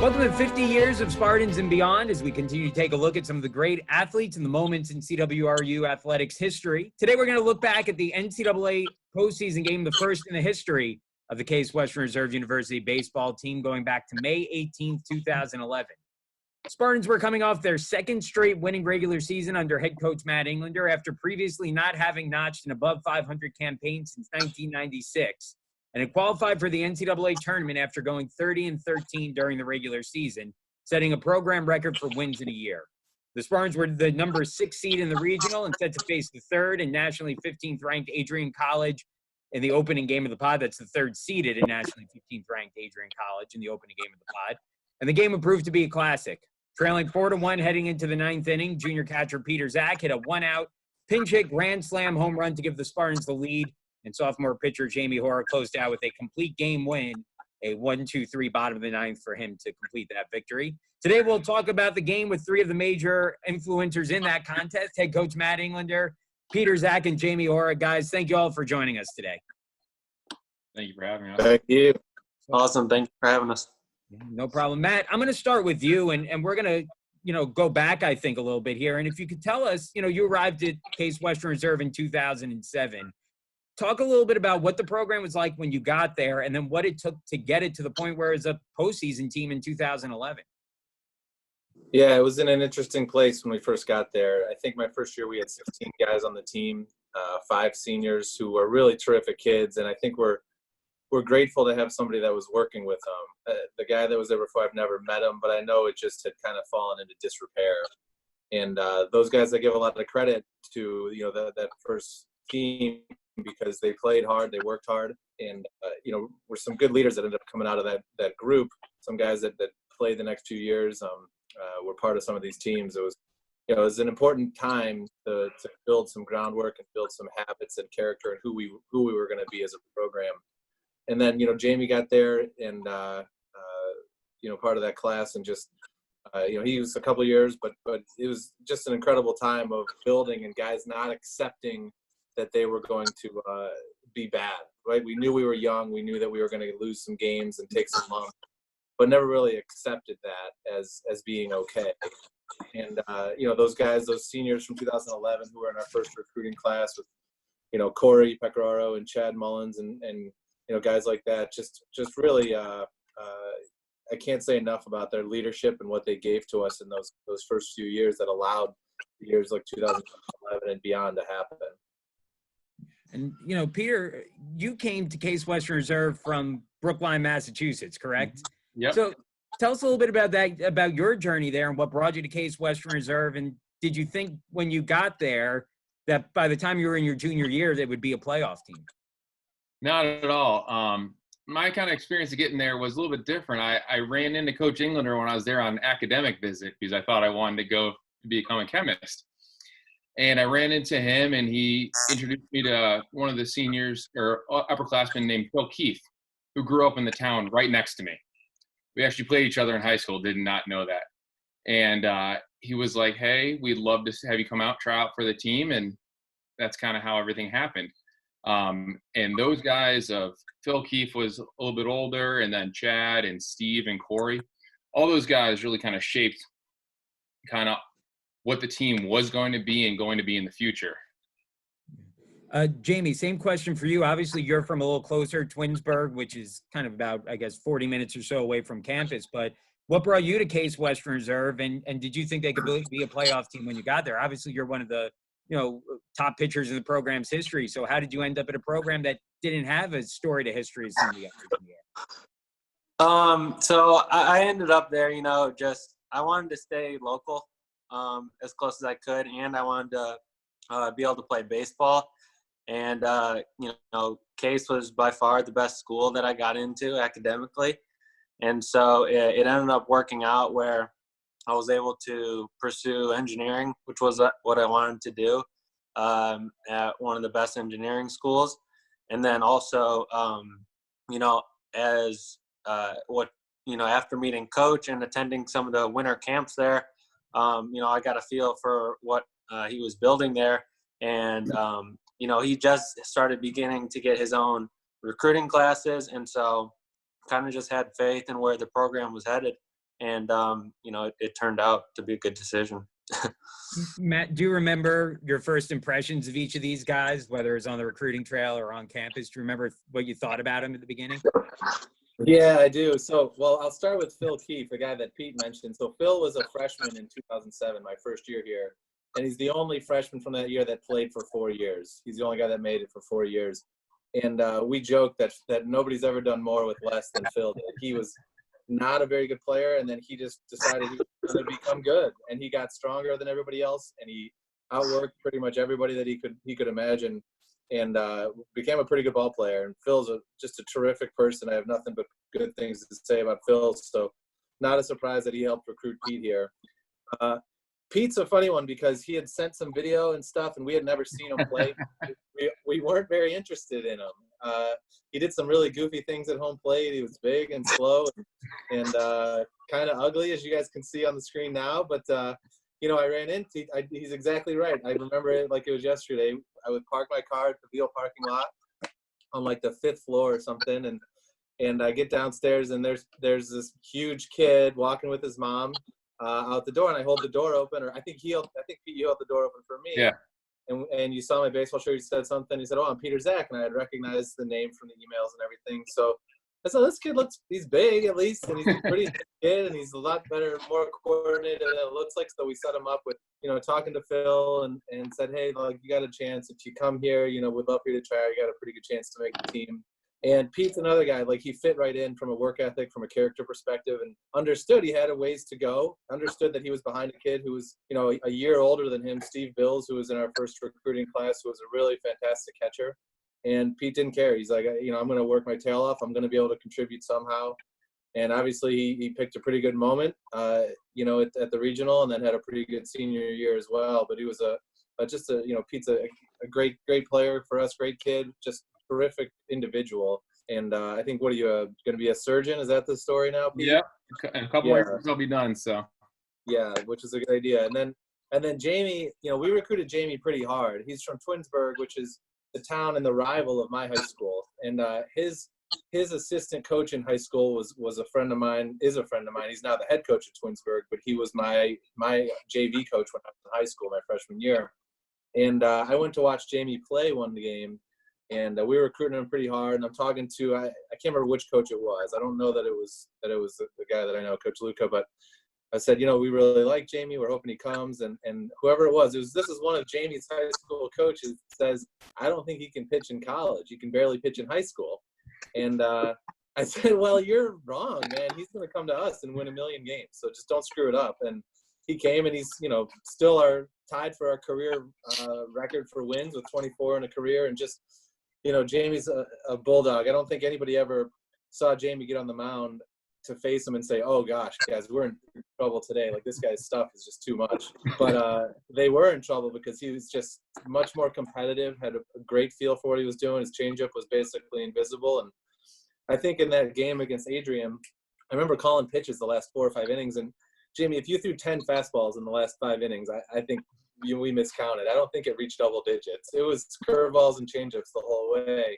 Welcome to 50 Years of Spartans and Beyond as we continue to take a look at some of the great athletes and the moments in CWRU athletics history. Today we're going to look back at the NCAA postseason game, the first in the history of the Case Western Reserve University baseball team going back to May 18th, 2011. Spartans were coming off their second straight winning regular season under head coach Matt Englander after previously not having notched an above 500 campaign since 1996. And had qualified for the NCAA tournament after going 30-13 during the regular season, setting a program record for wins in a year. The Spartans were the number 6 seed in the regional and set to face the third and nationally 15th ranked Adrian College in the opening game of the pod. That's the third seeded and nationally 15th ranked Adrian College in the opening game of the pod. And the game would prove to be a classic. Trailing 4-1 heading into the ninth inning, junior catcher Peter Zak hit a one-out pinch hit grand slam home run to give the Spartans the lead. And sophomore pitcher Jamie Hora closed out with a complete game win, a 1-2-3 bottom of the ninth for him to complete that victory. Today we'll talk about the game with three of the major influencers in that contest, head coach Matt Englander, Peter Zak, and Jamie Hora. Guys, thank you all for joining us today. Thank you for having us. Thank you. Awesome. Thank you for having us. No problem. Matt, I'm going to start with you, and we're going to go back, I think, a little bit here. And if you could tell us, you arrived at Case Western Reserve in 2007. Talk a little bit about what the program was like when you got there and then what it took to get it to the point where it's a postseason team in 2011. Yeah, it was in an interesting place when we first got there. I think my first year we had 16 guys on the team, 5 seniors who were really terrific kids. And I think we're grateful to have somebody that was working with them. The guy that was there before, I've never met him, but I know it just had kind of fallen into disrepair. And those guys I give a lot of credit to, that first team, because they played hard, they worked hard, and were some good leaders that ended up coming out of that group. Some guys that played the next 2 years were part of some of these teams. It was an important time to build some groundwork and build some habits and character and who we were going to be as a program. And then Jamie got there and part of that class, and just he was a couple of years, but it was just an incredible time of building and guys not accepting that they were going to be bad, right? We knew we were young. We knew that we were going to lose some games and take some lumps, but never really accepted that as being okay. And, those guys, those seniors from 2011 who were in our first recruiting class with, Corey Pecoraro and Chad Mullins and guys like that, just really, I can't say enough about their leadership and what they gave to us in those first few years that allowed years like 2011 and beyond to happen. And, Peter, you came to Case Western Reserve from Brookline, Massachusetts, correct? Yep. So tell us a little bit about that, about your journey there and what brought you to Case Western Reserve. And did you think when you got there that by the time you were in your junior year, it would be a playoff team? Not at all. My kind of experience of getting there was a little bit different. I ran into Coach Englander when I was there on an academic visit because I thought I wanted to go to become a chemist. And I ran into him, and he introduced me to one of the seniors or upperclassmen named Phil Keith, who grew up in the town right next to me. We actually played each other in high school, did not know that. And he was like, hey, we'd love to have you come out, try out for the team. And that's kind of how everything happened. And those guys, Phil Keith was a little bit older, and then Chad and Steve and Corey, all those guys really kind of shaped kind of what the team was going to be and going to be in the future. Jamie, same question for you. Obviously, you're from a little closer, Twinsburg, which is kind of about, 40 minutes or so away from campus. But what brought you to Case Western Reserve, and did you think they could be a playoff team when you got there? Obviously, you're one of the top pitchers in the program's history. So how did you end up at a program that didn't have a storied history as some of the others? So I ended up there, I wanted to stay local. As close as I could, and I wanted to be able to play baseball. And Case was by far the best school that I got into academically, and so it ended up working out where I was able to pursue engineering, which was what I wanted to do at one of the best engineering schools. And then also, after meeting Coach and attending some of the winter camps there, I got a feel for what he was building there. And, he just started beginning to get his own recruiting classes. And so kind of just had faith in where the program was headed. and it turned out to be a good decision. Matt, do you remember your first impressions of each of these guys, whether it's on the recruiting trail or on campus? Do you remember what you thought about them at the beginning? Yeah, I do. So, well, I'll start with Phil Keefe, the guy that Pete mentioned. So Phil was a freshman in 2007, my first year here. And he's the only freshman from that year that played for 4 years. He's the only guy that made it for 4 years. And we joke that nobody's ever done more with less than Phil did. He was not a very good player, and then he just decided he was going to become good. And he got stronger than everybody else, and he outworked pretty much everybody that he could imagine, and became a pretty good ball player. And Phil's just a terrific person. I have nothing but good things to say about Phil, so not a surprise that he helped recruit Pete here. Pete's a funny one because he had sent some video and stuff, and we had never seen him play. We weren't very interested in him. He did some really goofy things at home plate. He was big and slow and kind of ugly, as you guys can see on the screen now. But, I ran into he's exactly right. I remember it like it was yesterday. I would park my car at the Beale parking lot on like the 5th floor or something, and I get downstairs, and there's this huge kid walking with his mom out the door, and I hold the door open, or I think Pete, you held the door open for me. Yeah. And you saw my baseball shirt. He said something. He said, "Oh, I'm Peter Zak," and I had recognized the name from the emails and everything. So I said, "This kid he's big at least, and he's a pretty good kid, and he's a lot better, more coordinated than it looks like." So we set him up with, talking to Phil and said, "Hey, like, you got a chance if you come here. We'd love for you to try. You got a pretty good chance to make the team." And Pete's another guy, like, he fit right in from a work ethic, from a character perspective, and understood he had a ways to go, understood that he was behind a kid who was, a year older than him, Steve Bills, who was in our first recruiting class, who was a really fantastic catcher. And Pete didn't care. He's like, I'm going to work my tail off. I'm going to be able to contribute somehow. And obviously he picked a pretty good moment, at the regional, and then had a pretty good senior year as well. But he was Pete's a great player for us, great kid, just terrific individual. And I think, what are you going to be a surgeon? Is that the story now, Pete? Yeah, in a couple more years I'll be done. So yeah, which is a good idea. And then Jamie, we recruited Jamie pretty hard. He's from Twinsburg, which is the town and the rival of my high school. And his assistant coach in high school was a friend of mine. Is a friend of mine. He's now the head coach at Twinsburg, but he was my JV coach when I was in high school, my freshman year. And I went to watch Jamie play one game. And we were recruiting him pretty hard. And I'm talking to I can't remember which coach it was. I don't know that it was the guy that I know, Coach Luca. But I said, we really like Jamie. We're hoping he comes. And whoever it was, this is one of Jamie's high school coaches, says, "I don't think he can pitch in college. He can barely pitch in high school." And I said, "Well, you're wrong, man. He's going to come to us and win 1 million games. So just don't screw it up." And he came, and he's still tied for our career record for wins with 24 in a career, and just. Jamie's a bulldog. I don't think anybody ever saw Jamie get on the mound to face him and say, "Oh gosh, guys, we're in trouble today. Like, this guy's stuff is just too much." But they were in trouble because he was just much more competitive, had a great feel for what he was doing. His changeup was basically invisible. And I think in that game against Adrian, I remember calling pitches the last 4 or 5 innings. And Jamie, if you threw 10 fastballs in the last 5 innings, I think we miscounted. I don't think it reached double digits. It was curveballs and changeups the whole way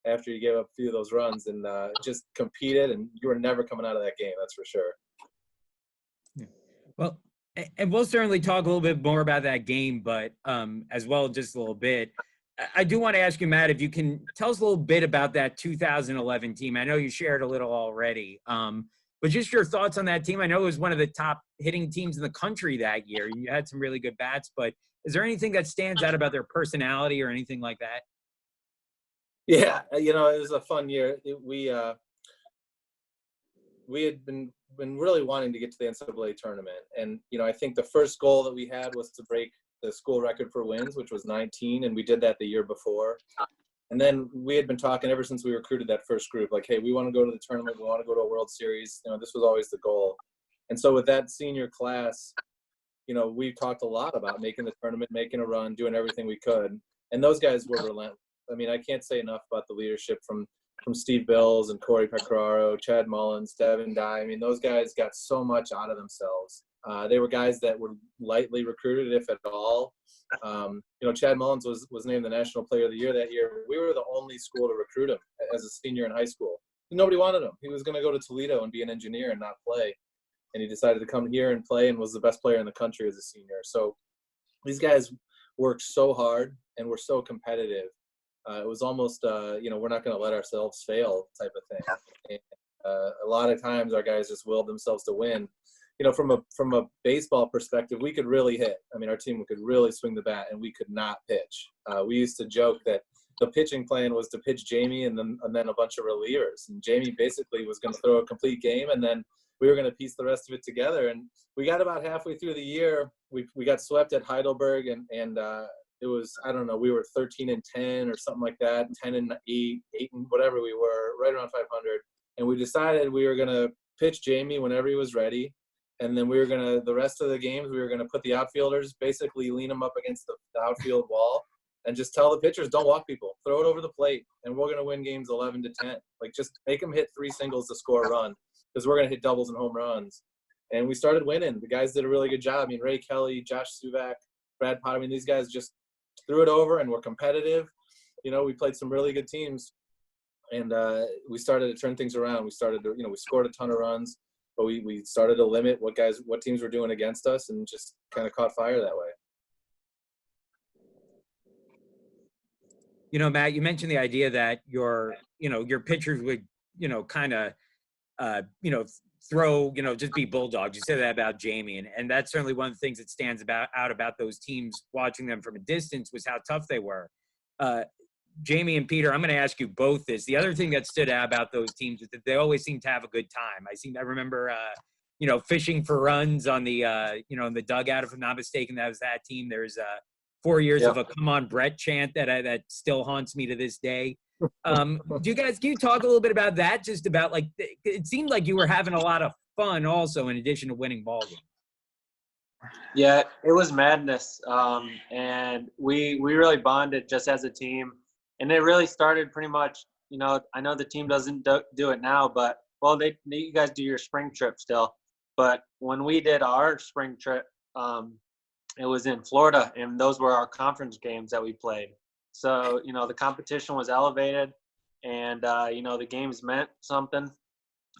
after you gave up a few of those runs, and just competed, and you were never coming out of that game, that's for sure. Yeah. Well, and we'll certainly talk a little bit more about that game, but as well, just a little bit. I do want to ask you, Matt, if you can tell us a little bit about that 2011 team. I know you shared a little already, but just your thoughts on that team. I know it was one of the top hitting teams in the country that year. You had some really good bats, but is there anything that stands out about their personality or anything like that? Yeah, it was a fun year. We had been really wanting to get to the NCAA tournament. And, I think the first goal that we had was to break the school record for wins, which was 19, and we did that the year before. And then we had been talking ever since we recruited that first group, like, hey, we want to go to the tournament. We want to go to a World Series. This was always the goal. And so with that senior class, we talked a lot about making the tournament, making a run, doing everything we could. And those guys were relentless. I mean, I can't say enough about the leadership from Steve Bills and Corey Pecoraro, Chad Mullins, Devin Dye. I mean, those guys got so much out of themselves. They were guys that were lightly recruited, if at all. Chad Mullins was named the National Player of the Year that year. We were the only school to recruit him as a senior in high school. Nobody wanted him. He was going to go to Toledo and be an engineer and not play. and he decided to come here and play and was the best player in the country as a senior. So these guys worked so hard and were so competitive. It was almost, we're not going to let ourselves fail type of thing. And, a lot of times our guys just willed themselves to win. From a baseball perspective, we could really hit. I mean, our team could really swing the bat, and we could not pitch. We used to joke that the pitching plan was to pitch Jamie and then a bunch of relievers. And Jamie basically was going to throw a complete game, and then we were going to piece the rest of it together. And we got about halfway through the year. We got swept at Heidelberg, and it was, I don't know, we were 13-10 or something like that, 10-8, 8 and whatever we were, right around 500. And we decided we were going to pitch Jamie whenever he was ready. And then we were going to, the rest of the games, we were going to put the outfielders, basically lean them up against the outfield wall and just tell the pitchers, don't walk people, throw it over the plate. And we're going to win games 11-10. Like, just make them hit 3 singles to score a run, because we're going to hit doubles and home runs. And we started winning. The guys did a really good job. I mean, Ray Kelly, Josh Suvak, Brad Potter, I mean, these guys just threw it over and were competitive. We played some really good teams. And we started to turn things around. We started to, we scored a ton of runs, but we started to limit what teams were doing against us, and just kind of caught fire that way. Matt, you mentioned the idea that your pitchers would, kind of, throw, just be bulldogs. You said that about Jamie, and that's certainly one of the things that stands out about those teams, watching them from a distance, was how tough they were. Jamie and Peter, I'm going to ask you both this. The other thing that stood out about those teams is that they always seem to have a good time. I remember, fishing for runs on the, in the dugout, if I'm not mistaken. That was that team. There's 4 years of a "Come on, Brett" chant that still haunts me to this day. Can you talk a little bit about that? Just about, like, it seemed like you were having a lot of fun also, in addition to winning ball games. Yeah, it was madness. And we really bonded just as a team. And it really started pretty much, I know the team doesn't do it now, but, well, you guys do your spring trip still. But when we did our spring trip, it was in Florida, and those were our conference games that we played. So, the competition was elevated, and, the games meant something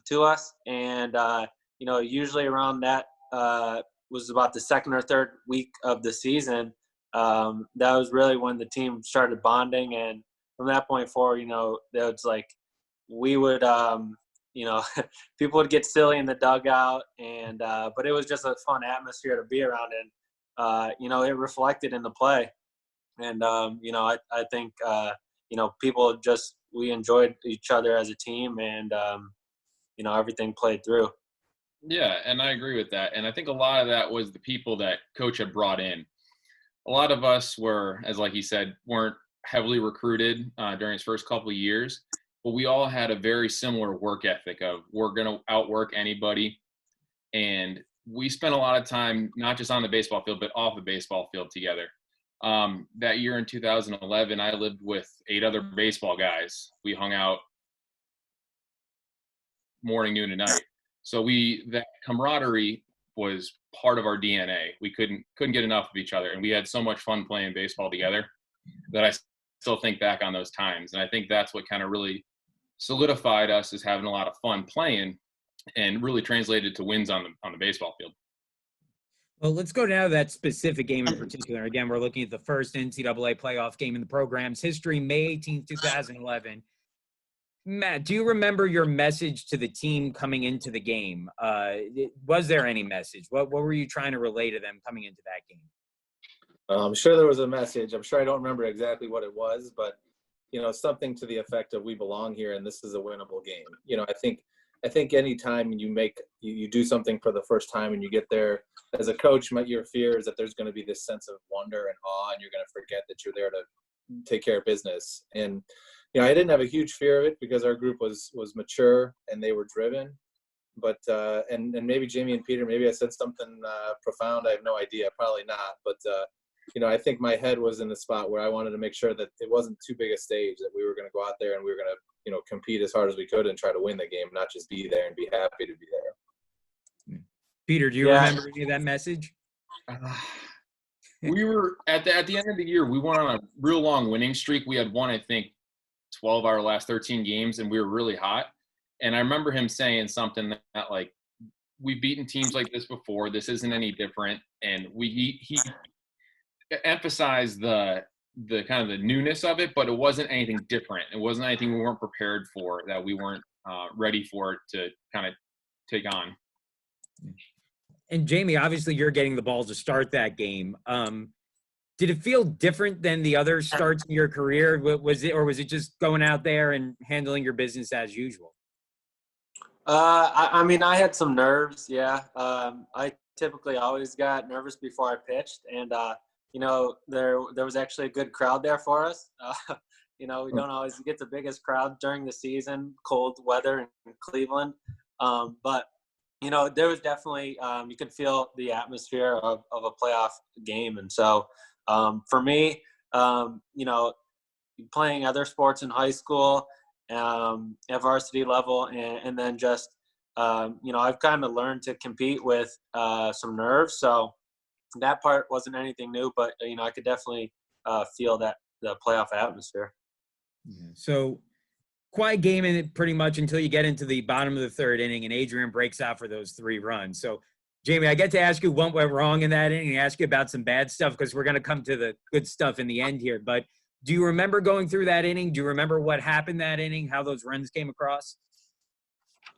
to us. And, usually around that was about the second or third week of the season. That was really when the team started bonding. And from that point forward, that was like, we would, people would get silly in the dugout, and but it was just a fun atmosphere to be around, and it reflected in the play. And I think people we enjoyed each other as a team, and everything played through. Yeah, and I agree with that. And I think a lot of that was the people that Coach had brought in. A lot of us were, as like he said, weren't heavily recruited during his first couple of years, but we all had a very similar work ethic of, we're going to outwork anybody. And we spent a lot of time, not just on the baseball field, but off the baseball field together. That year in 2011, I lived with 8 other baseball guys. We hung out morning, noon, and night. So that camaraderie was part of our DNA. We couldn't get enough of each other, and we had so much fun playing baseball together that I still think back on those times. And I think that's what kind of really solidified us as having a lot of fun playing, and really translated to wins on the baseball field. Well, let's go now to that specific game in particular. Again, we're looking at the first NCAA playoff game in the program's history, May 18th, 2011. Matt, do you remember your message to the team coming into the game? Was there any message? What were you trying to relay to them coming into that game? I'm sure there was a message. I'm sure I don't remember exactly what it was, but, something to the effect of, we belong here and this is a winnable game. I think any time you do something for the first time and you get there, as a coach, your fear is that there's going to be this sense of wonder and awe, and you're going to forget that you're there to take care of business. And I didn't have a huge fear of it, because our group was mature and they were driven. But and maybe Jamie and Peter, maybe I said something profound. I have no idea, probably not. But I think my head was in the spot where I wanted to make sure that it wasn't too big a stage, that we were going to go out there and we were going to compete as hard as we could and try to win the game, not just be there and be happy to be there. Peter, do you remember any of that message? We were at the end of the year, we went on a real long winning streak. We had won, I think, 12 out of our last 13 games, and we were really hot. And I remember him saying something that, like, we've beaten teams like this before. This isn't any different. And he emphasized the kind of the newness of it, but it wasn't anything different. It wasn't anything we weren't prepared for, that we weren't ready for it to kind of take on. And Jamie, obviously you're getting the ball to start that game. Did it feel different than the other starts in your career? Was it just going out there and handling your business as usual? I mean, I had some nerves. Yeah. I typically always got nervous before I pitched, and you know, there was actually a good crowd there for us. You know, we don't always get the biggest crowd during the season, cold weather in Cleveland, but you know, there was definitely you could feel the atmosphere of a playoff game, and so for me, you know, playing other sports in high school at varsity level, and then just you know, I've kind of learned to compete with some nerves, so that part wasn't anything new, but you know, I could definitely feel that the playoff atmosphere. So quiet game in it pretty much until you get into the bottom of the third inning and Adrian breaks out for those 3 runs. So Jamie, I get to ask you what went wrong in that inning and ask you about some bad stuff, because we're going to come to the good stuff in the end here. But do you remember going through that inning? Do you remember what happened that inning, how those runs came across?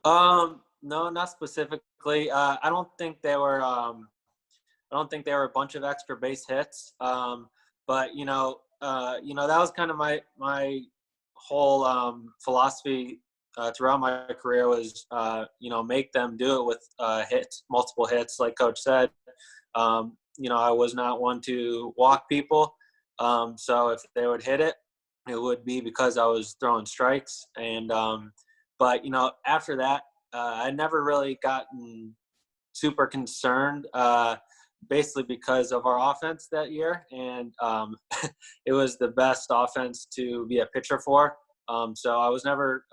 No, not specifically. I don't think they were a bunch of extra base hits. But you know, that was kind of my whole philosophy throughout my career was, you know, make them do it with hits, multiple hits, like Coach said. You know, I was not one to walk people. So if they would hit it, it would be because I was throwing strikes. And but you know, after that, I never really gotten super concerned. Basically because of our offense that year, and it was the best offense to be a pitcher for. So I was never,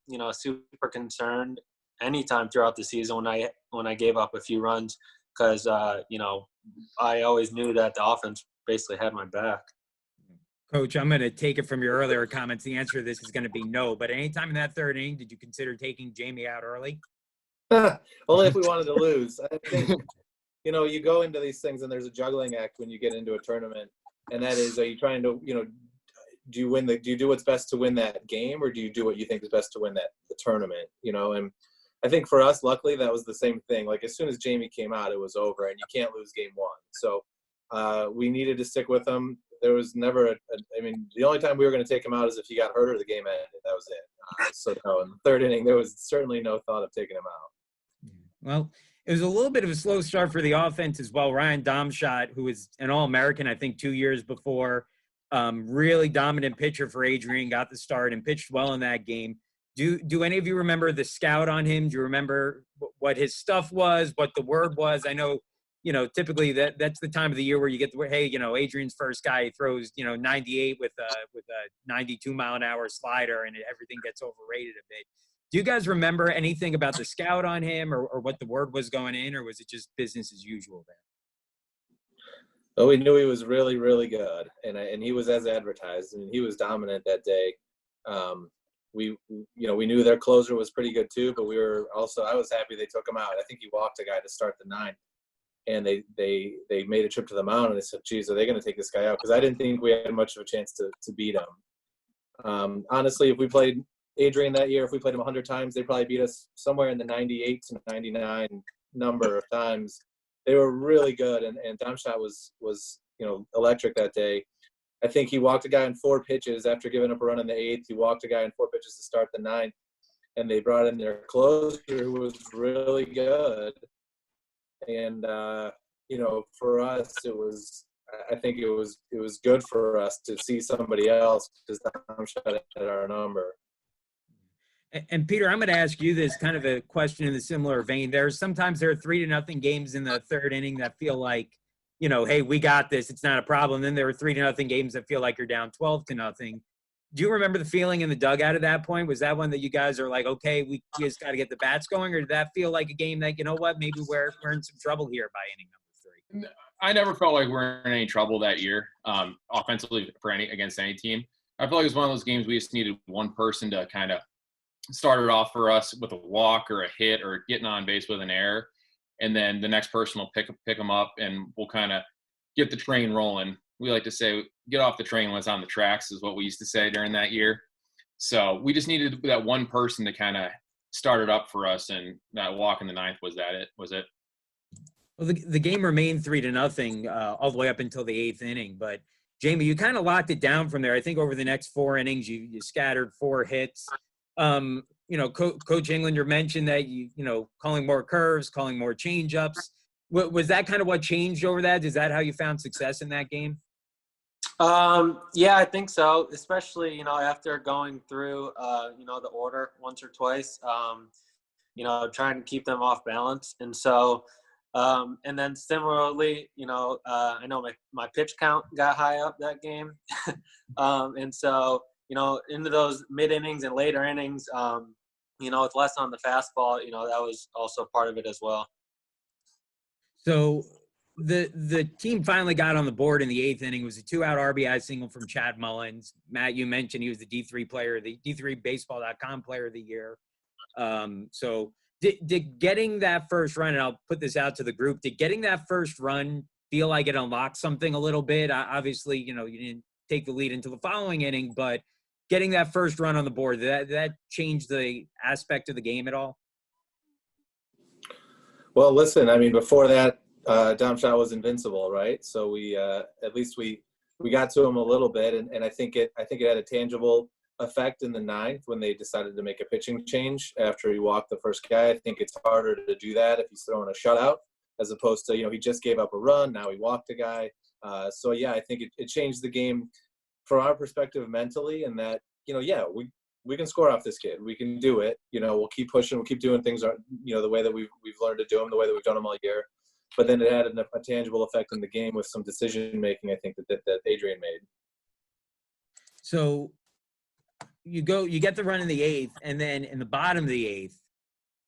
you know, super concerned anytime throughout the season when I gave up a few runs, because you know, I always knew that the offense basically had my back. Coach, I'm going to take it from your earlier comments. The answer to this is going to be no. But anytime in that third inning, did you consider taking Jamie out early? Only if we wanted to lose. I think, you know, you go into these things and there's a juggling act when you get into a tournament, and that is, are you trying to, you know, do you do what's best to win that game, or do you do what you think is best to win the tournament, you know? And I think for us, luckily, that was the same thing. Like, as soon as Jamie came out, it was over, and you can't lose game 1. So we needed to stick with him. There was never I mean, the only time we were going to take him out is if he got hurt or the game ended. That was it. So no, in the third inning, there was certainly no thought of taking him out. Well, it was a little bit of a slow start for the offense as well. Ryan Domschott, who was an All-American, I think 2 years before, really dominant pitcher for Adrian, got the start and pitched well in that game. Do any of you remember the scout on him? Do you remember what his stuff was, what the word was? I know, you know, typically that's the time of the year where you get the, hey, you know, Adrian's first guy, he throws, you know, 98 with a 92-mile-an-hour slider, and everything gets overrated a bit. Do you guys remember anything about the scout on him, or what the word was going in, or was it just business as usual there? Well, we knew he was really, really good, and he was as advertised, and he was dominant that day. We knew their closer was pretty good too, but I was happy they took him out. I think he walked a guy to start the 9th, and they made a trip to the mound, and I said, geez, are they going to take this guy out? Because I didn't think we had much of a chance to beat him. Honestly, if we played Adrian that year, if we played him 100 times, they probably beat us somewhere in the 98 to 99 number of times. They were really good, and Domschott was you know, electric that day. I think he walked a guy in 4 pitches after giving up a run in the 8th. He walked a guy in 4 pitches to start the 9th, and they brought in their closer, who was really good. And you know, for us, I think it was good for us to see somebody else, because Domschott had our number. And Peter, I'm going to ask you this kind of a question in a similar vein. Sometimes there are 3-0 games in the third inning that feel like, you know, hey, we got this, it's not a problem. Then there were 3-0 games that feel like you're down 12-0. Do you remember the feeling in the dugout at that point? Was that one that you guys are like, okay, we just got to get the bats going, or did that feel like a game that, you know what, maybe we're in some trouble here by inning number 3? I never felt like we're in any trouble that year, offensively against any team. I feel like it was one of those games we just needed one person to kind of start it off for us with a walk or a hit or getting on base with an error. and then the next person will pick them up, and we'll kind of get the train rolling. We like to say, get off the train when it's on the tracks, is what we used to say during that year. So we just needed that one person to kind of start it up for us, and that walk in the ninth was it. Well, the game remained 3-0 all the way up until the 8th inning. But Jamie, you kind of locked it down from there. I think over the next 4 innings, you scattered 4 hits. Coach Englander mentioned that calling more curves, calling more changeups. Was that kind of what changed over that? Is that how you found success in that game? Yeah, I think so. Especially, after going through, the order once or twice, trying to keep them off balance. And so, and then similarly, I know my pitch count got high up that game. And so, into those mid innings and later innings, with less on the fastball, that was also part of it as well. So the team finally got on the board in the 8th inning. It was a 2-out RBI single from Chad Mullins. Matt, you mentioned he was the D3 player, the D3Baseball.com player of the year. So did getting that first run, and I'll put this out to the group, did getting that first run feel like it unlocked something a little bit? Obviously, you didn't take the lead into the following inning, but getting that first run on the board, did that change the aspect of the game at all? Well, listen, I mean, before that, Dom Shot was invincible, right? So we at least we got to him a little bit, and I think it had a tangible effect in the 9th when they decided to make a pitching change after he walked the first guy. I think it's harder to do that if he's throwing a shutout as opposed to, he just gave up a run, now he walked a guy. So yeah, I think it changed the game from our perspective mentally, and that, we can score off this kid. We can do it. We'll keep pushing. We'll keep doing things, the way that we've learned to do them, the way that we've done them all year. But then it had a tangible effect in the game with some decision making, I think, that Adrian made. So you get the run in the 8th, and then in the bottom of the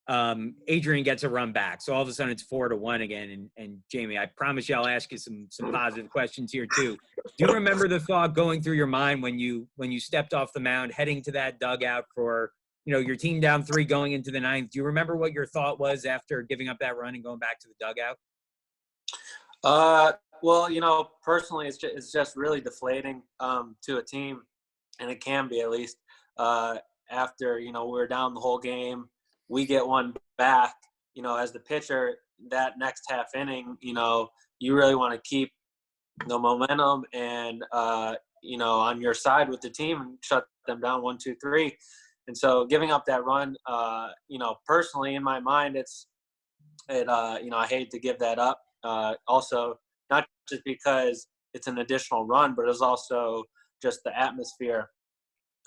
8th, Adrian gets a run back. So all of a sudden it's 4-1 again. And Jamie, I promise you I'll ask you some positive questions here too. Do you remember the thought going through your mind when you stepped off the mound, heading to that dugout for, your team down 3 going into the 9th? Do you remember what your thought was after giving up that run and going back to the dugout? Well, personally, it's just really deflating to a team, and it can be at least after we're down the whole game, we get one back. As the pitcher, that next half inning, you really want to keep the momentum and on your side with the team and shut them down 1, 2, 3. And so giving up that run, personally in my mind, I hate to give that up. Also, not just because it's an additional run, but it's also just the atmosphere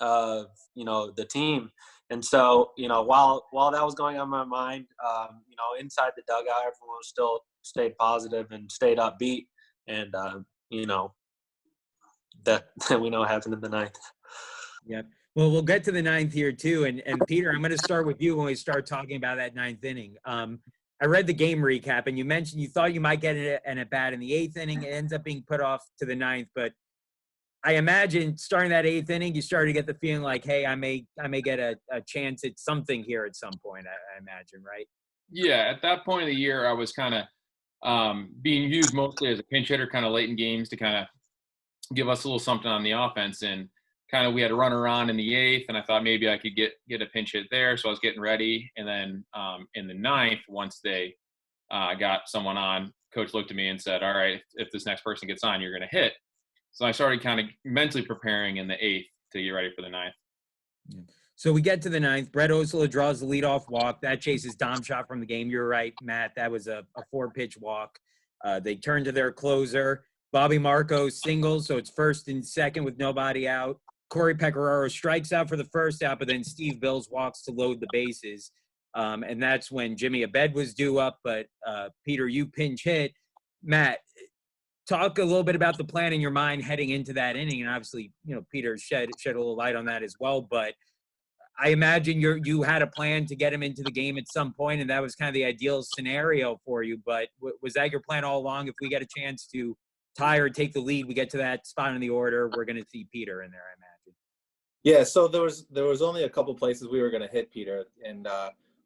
of, the team. And so, while that was going on in my mind, inside the dugout, everyone still stayed positive and stayed upbeat. And, that we know happened in the 9th. Yeah. Well, we'll get to the 9th here too. And Peter, I'm going to start with you when we start talking about that 9th inning. I read the game recap, and you mentioned you thought you might get an at-bat in the 8th inning. It ends up being put off to the 9th. But I imagine starting that 8th inning, you started to get the feeling like, hey, I may get a chance at something here at some point, I imagine, right? Yeah, at that point of the year, I was kind of being used mostly as a pinch hitter kind of late in games to kind of give us a little something on the offense. And kind of we had a runner on in the 8th, and I thought maybe I could get a pinch hit there. So I was getting ready. And then in the 9th, once they got someone on, coach looked at me and said, all right, if this next person gets on, you're going to hit. So I started kind of mentally preparing in the 8th to get ready for the 9th. Yeah. So we get to the 9th. Brett Osula draws the leadoff walk. That chases Dom Shot from the game. You're right, Matt. That was a 4-pitch walk. They turn to their closer. Bobby Marco singles, so it's 1st and 2nd with nobody out. Corey Pecoraro strikes out for the first out, but then Steve Bills walks to load the bases. And that's when Jimmy Abed was due up, but Peter, you pinch hit. Matt, talk a little bit about the plan in your mind heading into that inning. And obviously, Peter shed a little light on that as well. But I imagine you had a plan to get him into the game at some point, and that was kind of the ideal scenario for you. But was that your plan all along? If we get a chance to tie or take the lead, we get to that spot in the order, we're going to see Peter in there, I imagine. Yeah, so there was only a couple places we were going to hit Peter, and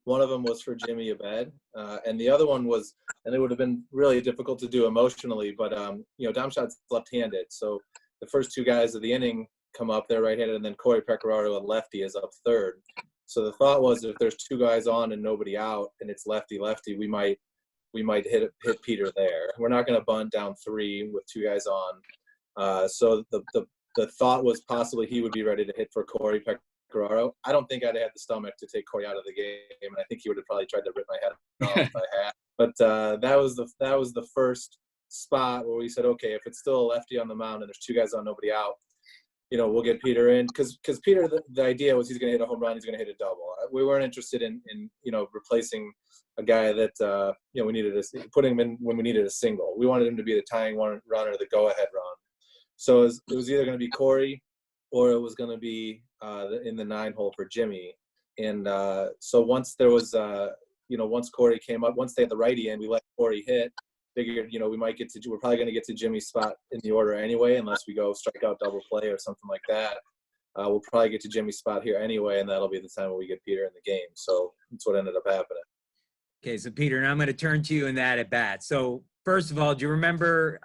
One of them was for Jimmy Abed, and the other one was, and it would have been really difficult to do emotionally, but Domshot's left-handed, so the first two guys of the inning come up, they're right-handed, and then Corey Pecoraro, a lefty, is up third. So the thought was, if there's two guys on and nobody out, and it's lefty-lefty, we might hit Peter there. We're not going to bunt down 3 with 2 guys on. So the thought was possibly he would be ready to hit for Corey Pecoraro. I don't think I'd have had the stomach to take Corey out of the game, and I think he would have probably tried to rip my head off if I had. But that was the first spot where we said, okay, if it's still a lefty on the mound and there's 2 guys on, nobody out, we'll get Peter in, because Peter, the idea was he's going to hit a home run, he's going to hit a double. We weren't interested in replacing a guy that we needed to put him in when we needed a single. We wanted him to be the tying run or the go-ahead run. So it was either going to be Corey or it was going to be in the 9-hole for Jimmy. And so once there was once Corey came up, once they had the righty in, we let Corey hit. Figured, we're probably going to get to Jimmy's spot in the order anyway, unless we go strikeout double play or something like that. We'll probably get to Jimmy's spot here anyway, and that'll be the time when we get Peter in the game. So that's what ended up happening. Okay, so Peter, now I'm going to turn to you in that at bat. So first of all, do you remember?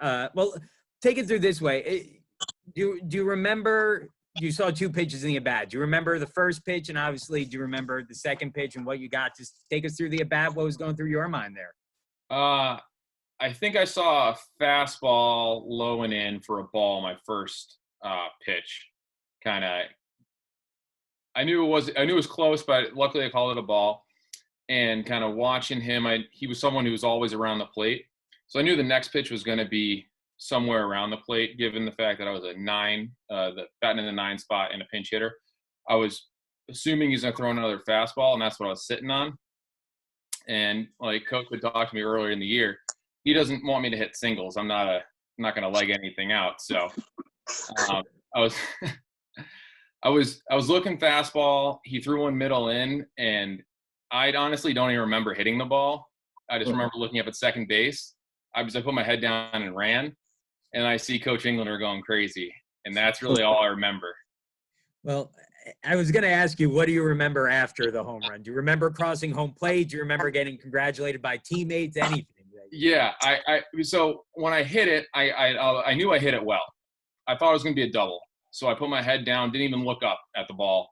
Take it through this way. Do you remember? You saw 2 pitches in the at bat. Do you remember the first pitch, and obviously, do you remember the second pitch and what you got? Just take us through the at bat. What was going through your mind there? I think I saw a fastball low and in for a ball my first pitch. I knew it was close, but luckily I called it a ball. And kind of watching him, he was someone who was always around the plate. So I knew the next pitch was going to be somewhere around the plate, given the fact that I was a 9, batting in the 9 spot and a pinch hitter. I was assuming he's going to throw another fastball, and that's what I was sitting on. And like Coach had talked to me earlier in the year, he doesn't want me to hit singles. I'm not going to leg anything out. So I was looking fastball. He threw one middle in, and I honestly don't even remember hitting the ball. I just remember looking up at second base. I put my head down and ran, and I see Coach Englander going crazy, and that's really all I remember. Well, I was going to ask you, what do you remember after the home run? Do you remember crossing home plate? Do you remember getting congratulated by teammates? Anything? Yeah, so when I hit it, I knew I hit it well. I thought it was going to be a double. So I put my head down, didn't even look up at the ball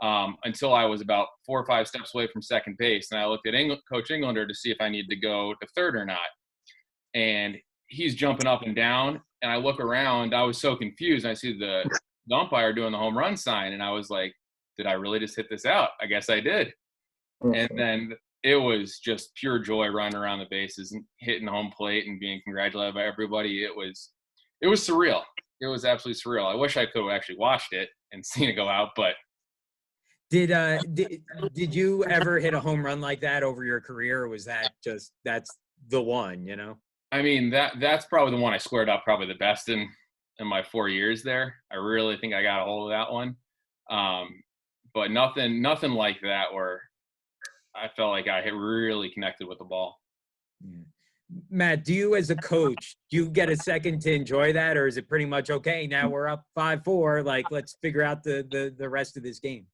until I was about 4 or 5 steps away from second base. And I looked at Coach Englander to see if I needed to go to third or not. And he's jumping up and down. And I look around. I was so confused. I see the umpire doing the home run sign. And I was like, did I really just hit this out? I guess I did. And then it was just pure joy running around the bases and hitting home plate and being congratulated by everybody. It was surreal. It was absolutely surreal. I wish I could have actually watched it and seen it go out, but. Did you ever hit a home run like that over your career, or was that's the one, I mean, that's probably the one I squared up probably the best in my 4 years there. I really think I got a hold of that one. But nothing like that where I felt like I had really connected with the ball. Yeah. Matt, do you as a coach, do you get a second to enjoy that, or is it pretty much, okay, now we're up 5-4, like let's figure out the rest of this game?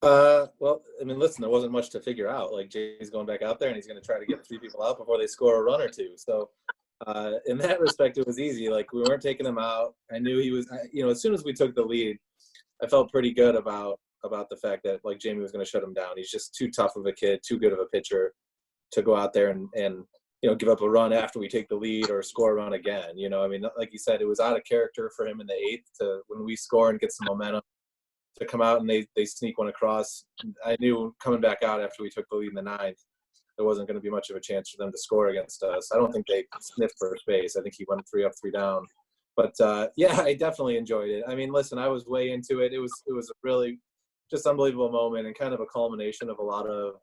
Well, I mean, listen, there wasn't much to figure out. Like, Jay's going back out there and he's going to try to get 3 people out before they score a run or 2. So in that respect, it was easy. Like, we weren't taking him out. I knew he was, as soon as we took the lead, I felt pretty good about the fact that, like, Jamie was going to shut him down. He's just too tough of a kid, too good of a pitcher to go out there and give up a run after we take the lead or score a run again. I mean, like you said, it was out of character for him in the 8th to, when we score and get some momentum, to come out and they sneak one across. I knew coming back out after we took the lead in the 9th, there wasn't going to be much of a chance for them to score against us. I don't think they sniffed first base. I think he went 3 up, 3 down. But yeah, I definitely enjoyed it. I mean, listen, I was way into it. It was a really just unbelievable moment and kind of a culmination of a lot of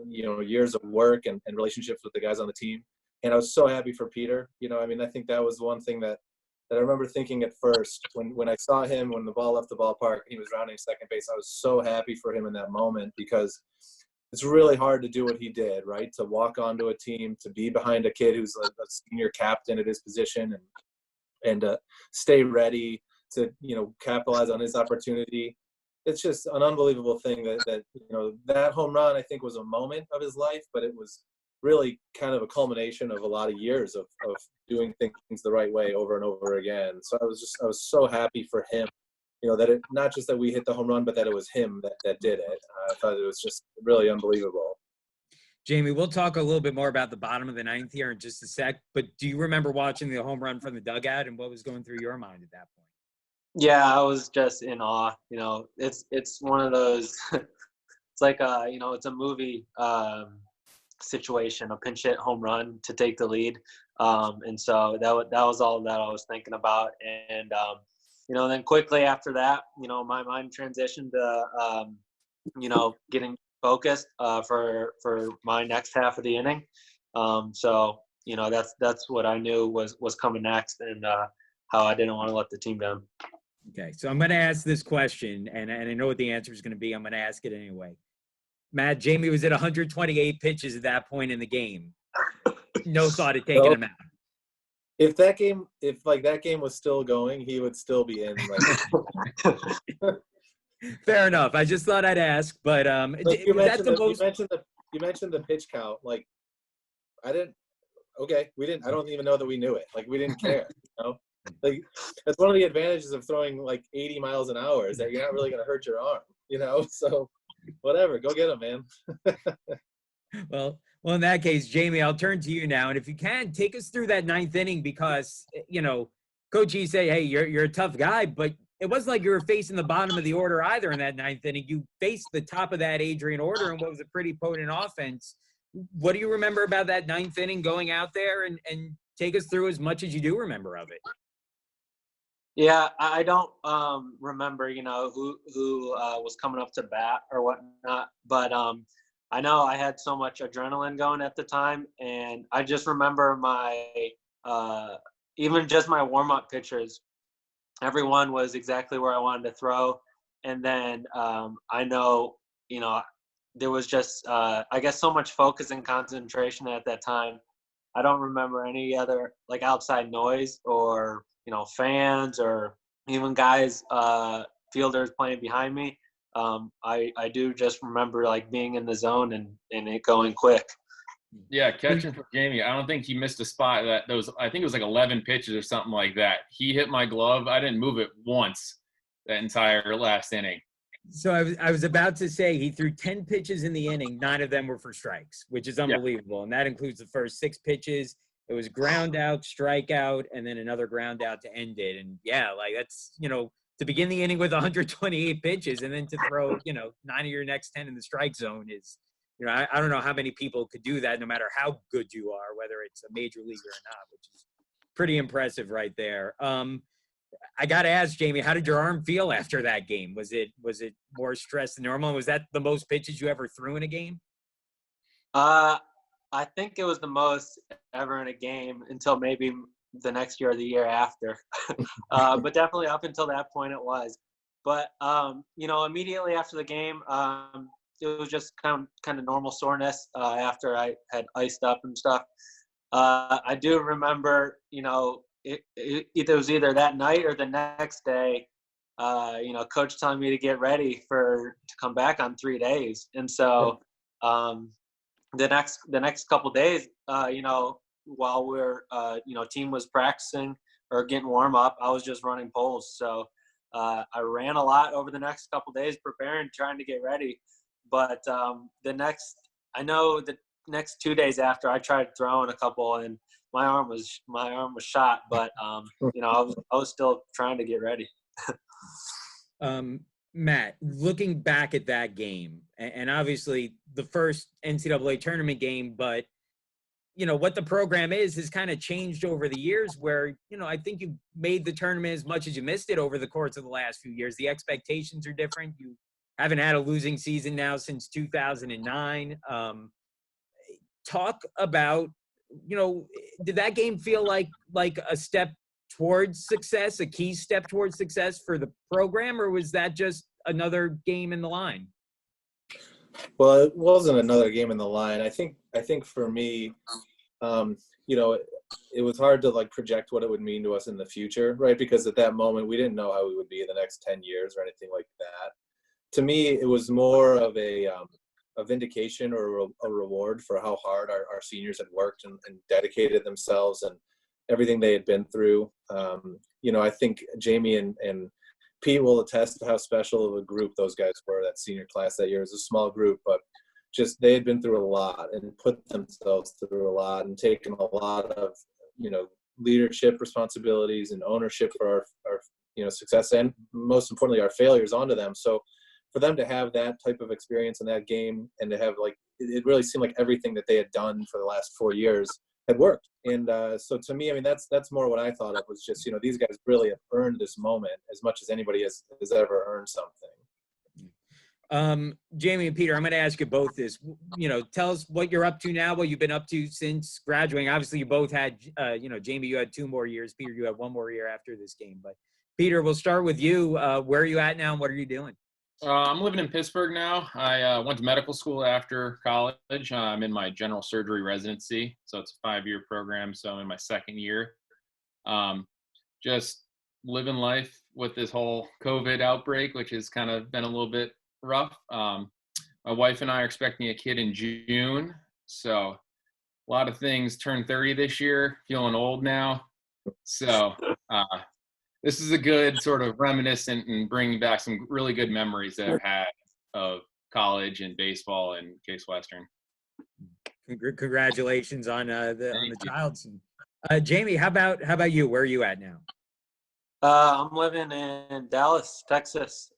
years of work and relationships with the guys on the team. And I was so happy for Peter. I mean, I think that was one thing that I remember thinking at first when I saw him, when the ball left the ballpark and he was rounding second base, I was so happy for him in that moment, because it's really hard to do what he did, right? To walk onto a team, to be behind a kid who's a senior captain at his position and stay ready to, capitalize on his opportunity. it's just an unbelievable thing that that home run, I think, was a moment of his life, but it was really kind of a culmination of a lot of years of doing things the right way over and over again. So I was so happy for him, that it, not just that we hit the home run, but that it was him that did it. I thought it was just really unbelievable. Jamie, we'll talk a little bit more about the bottom of the ninth here in just a sec, but do you remember watching the home run from the dugout and what was going through your mind at that point? Yeah, I was just in awe. It's one of those. It's like it's a movie situation, a pinch hit home run to take the lead, and so that was all that I was thinking about. And then quickly after that, my mind transitioned to getting focused for my next half of the inning. So that's what I knew was coming next, and how I didn't want to let the team down. Okay, so I'm going to ask this question, and I know what the answer is going to be. I'm going to ask it anyway. Matt, Jamie was at 128 pitches at that point in the game. No thought of taking him out. If that game was still going, he would still be in right now. Fair enough. I just thought I'd ask, but you mentioned the pitch count. Like, we didn't. I don't even know that we knew it. Like, we didn't care. Like, that's one of the advantages of throwing like 80 miles an hour is that you're not really going to hurt your arm. So whatever, go get him, man. Well, in that case, Jamie, I'll turn to you now, and if you can, take us through that ninth inning because Coach E say, hey, you're a tough guy, but it wasn't like you were facing the bottom of the order either in that ninth inning. You faced the top of that Adrian order and what was a pretty potent offense. What do you remember about that ninth inning going out there and take us through as much as you do remember of it? Yeah, I don't remember, who was coming up to bat or whatnot, but I know I had so much adrenaline going at the time, and I just remember my even just my warm-up pitches. Everyone was exactly where I wanted to throw, and then I know, there was just I guess so much focus and concentration at that time. I don't remember any other like outside noise or fans or even guys, fielders playing behind me. I do just remember like being in the zone and it going quick. Yeah, catching from Jamie, I don't think he missed a spot. I think it was like 11 pitches or something like that. He hit my glove. I didn't move it once that entire last inning. So I was about to say he threw 10 pitches in the inning. 9 of them were for strikes, which is unbelievable. Yeah. And that includes the first 6 pitches. It was ground out, strikeout, and then another ground out to end it. And yeah, like that's, to begin the inning with 128 pitches and then to throw, 9 of your next 10 in the strike zone is, I don't know how many people could do that no matter how good you are, whether it's a major leaguer or not, which is pretty impressive right there. I got to ask, Jamie, how did your arm feel after that game? Was it more stressed than normal? Was that the most pitches you ever threw in a game? I think it was the most ever in a game until maybe the next year or the year after. But definitely up until that point it was. But, immediately after the game, it was just kind of normal soreness after I had iced up and stuff. I do remember, it was either that night or the next day, coach telling me to get ready to come back on 3 days. And so the next couple days, while we're, team was practicing or getting warm up, I was just running poles. So I ran a lot over the next couple days preparing, trying to get ready. But the next 2 days after, I tried throwing a couple, and my arm was shot. But I was still trying to get ready. Matt, looking back at that game, and obviously the first NCAA tournament game, but what the program has kind of changed over the years. Where I think you made the tournament as much as you missed it over the course of the last few years. The expectations are different. You haven't had a losing season now since 2009. Talk about, did that game feel like a step towards success, a key step towards success for the program, or was that just another game in the line? Well, it wasn't another game in the line. I think for me, it was hard to project what it would mean to us in the future, right? Because at that moment we didn't know how we would be in the next 10 years or anything like that. to me, it was more of a vindication or a reward for how hard our seniors had worked and dedicated themselves and everything they had been through. I think Jamie and Pete will attest to how special of a group those guys were. That senior class that year. It was a small group, but just they had been through a lot and put themselves through a lot and taken a lot of, leadership responsibilities and ownership for our success and most importantly, our failures onto them. So for them to have that type of experience in that game and to have it really seemed like everything that they had done for the last 4 years had worked. And so to me, I mean, that's more what I thought of was just, these guys really have earned this moment as much as anybody has ever earned something. Jamie and Peter, I'm going to ask you both this. Tell us what you're up to now, what you've been up to since graduating. Obviously, you both had, Jamie, you had 2 more years. Peter, you had 1 more year after this game. But Peter, we'll start with you. Where are you at now and what are you doing? I'm living in Pittsburgh now. I went to medical school after college. I'm in my general surgery residency. So it's a 5-year program. So I'm in my 2nd year. Just living life with this whole COVID outbreak, which has kind of been a little bit rough. My wife and I are expecting a kid in June. So a lot of things. Turned 30 this year, feeling old now. So this is a good sort of reminiscent and bringing back some really good memories that I've had of college and baseball and Case Western. Congratulations on the child. Jamie, how about you? Where are you at now? I'm living in Dallas, Texas.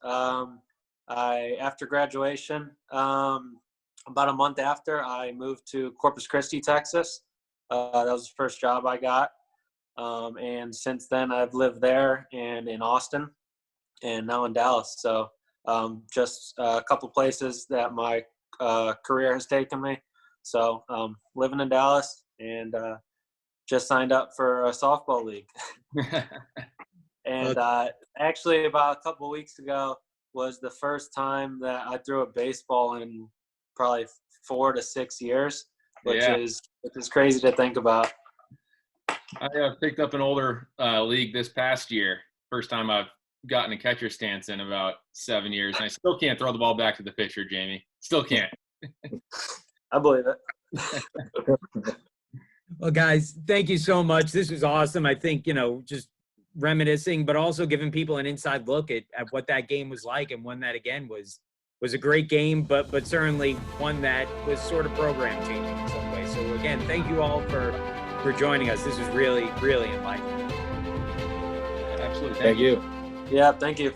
After graduation, about a month after, I moved to Corpus Christi, Texas. That was the first job I got. And since then, I've lived there and in Austin and now in Dallas. So just a couple places that my career has taken me. So living in Dallas and just signed up for a softball league. And actually about a couple of weeks ago was the first time that I threw a baseball in probably 4 to 6 years, which is crazy to think about. I picked up an older league this past year. First time I've gotten a catcher stance in about 7 years. And I still can't throw the ball back to the pitcher, Jamie. Still can't. I believe it. Well, guys, thank you so much. This was awesome. I think, just reminiscing, but also giving people an inside look at what that game was like and one that, again, was a great game, but certainly one that was sort of program changing in some way. So, again, thank you all for joining us. This was really, really enlightening. Absolutely. Thank you. Yeah, thank you.